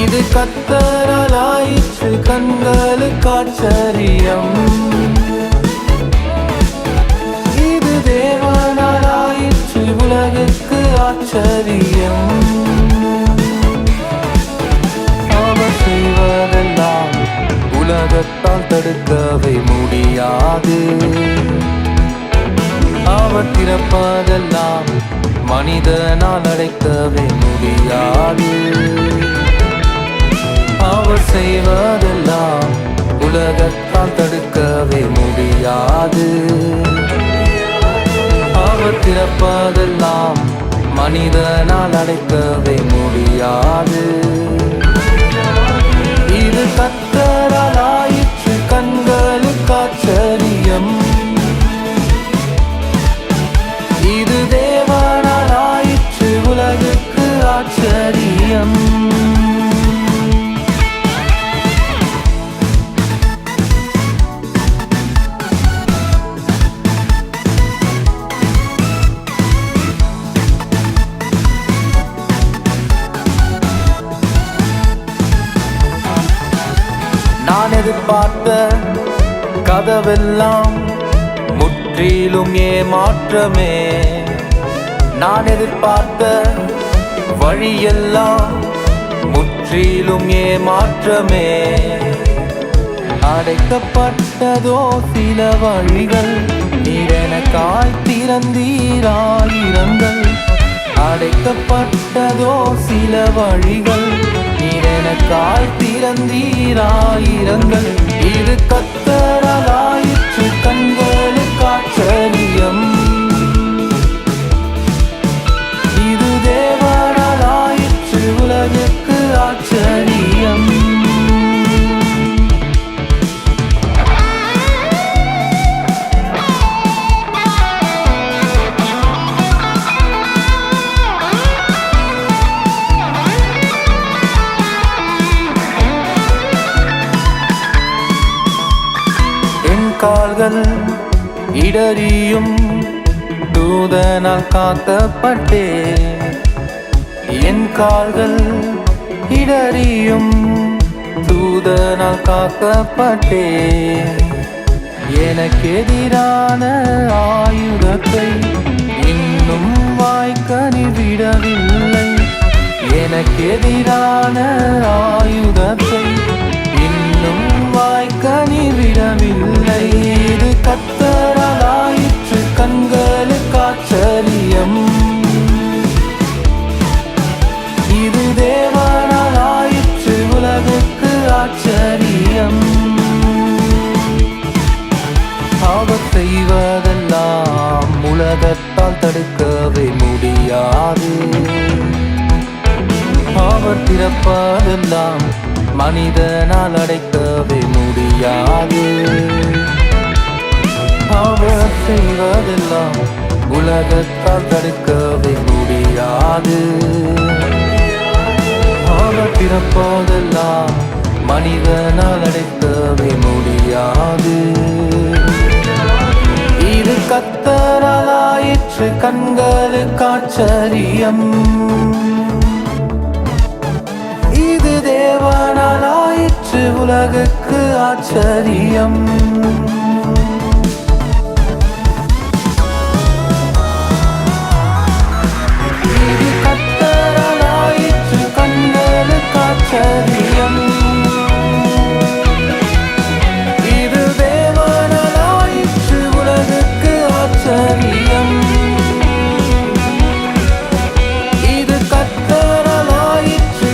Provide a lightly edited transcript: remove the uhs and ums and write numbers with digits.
இது கத்தராலாயிற்று கண்களுக்கு ஆச்சரியம். இது தேவனாலாயிற்று உலகுக்கு ஆச்சரியம். அவர் செய்வதெல்லாம் உலகத்தால் தடுக்கவே முடியாது. அவர் திறப்பதெல்லாம் மனிதனால் அடைக்கவே முடியாது. அவர் செய்வதெல்லாம் உலகத்தால் தடுக்கவே முடியாது. அவர் திறப்பதெல்லாம் மனிதனால் அடைக்கவே முடியாது. இது கத்தராலாயிற்று கண்களுக்கு ஆச்சரியம். இது தேவனாலாயிற்று உலகுக்கு ஆச்சரியம். நான் எதிர்பார்த்த கதவெல்லாம் முற்றிலும் ஏமாற்றமே. நான் எதிர்பார்த்த வழியெல்லாம் முற்றிலும் ஏமாற்றமே. அடைக்கப்பட்டதோ சில வழிகள், நீர் எனக்காய் திறந்தீராயிரங்கள். அடைக்கப்பட்டதோ சில வழிகள், நீர் எனக்காய் திறந்தீராயிரங்கள். இது கத்தராலாயிற்று கண்களுக்கு ஆச்சரியம். இது தேவனாலாயிற்று உலகுக்கு ஆச்சரியம். கால்கள் இடறியும் தூதனால் காக்கப்பட்டே. என் கால்கள் இடறியும் தூதனால் காக்கப்பட்டே. எனக்கு எதிரான ஆயுதத்தை இன்னும் வாய்க்கனி விடவில்லை. எனக்கு எதிரான ஆயுதத்தை இன்னும் வாய்க்கனி விடவில்லை. இது கத்தராலாயிற்று கண்களுக்கு ஆச்சரியம். இது தேவனாலாயிற்று உலகுக்கு ஆச்சரியம். அவர் செய்வதெல்லாம் உலகத்தால் தடுக்கவே முடியாது. அவர் திறப்பதெல்லாம் மனிதனால் அடைக்கவே முடியாது. அவர் செய்வதெல்லாம் உலகத்தால் தடுக்கவே முடியாது. அவர் திறப்பதெல்லாம் மனிதனால் அடைக்கவே முடியாது. இது கத்தராலாயிற்று கண்களுக்கு ஆச்சரியம். இது தேவனாலாயிற்று உலகுக்கு ஆச்சரியம். இது கத்தராலாயிற்று கண்களுக்கு ஆச்சரியம். இது தேவனாலாயிற்று உலகுக்கு ஆச்சரியம். இது கத்தராலாயிற்று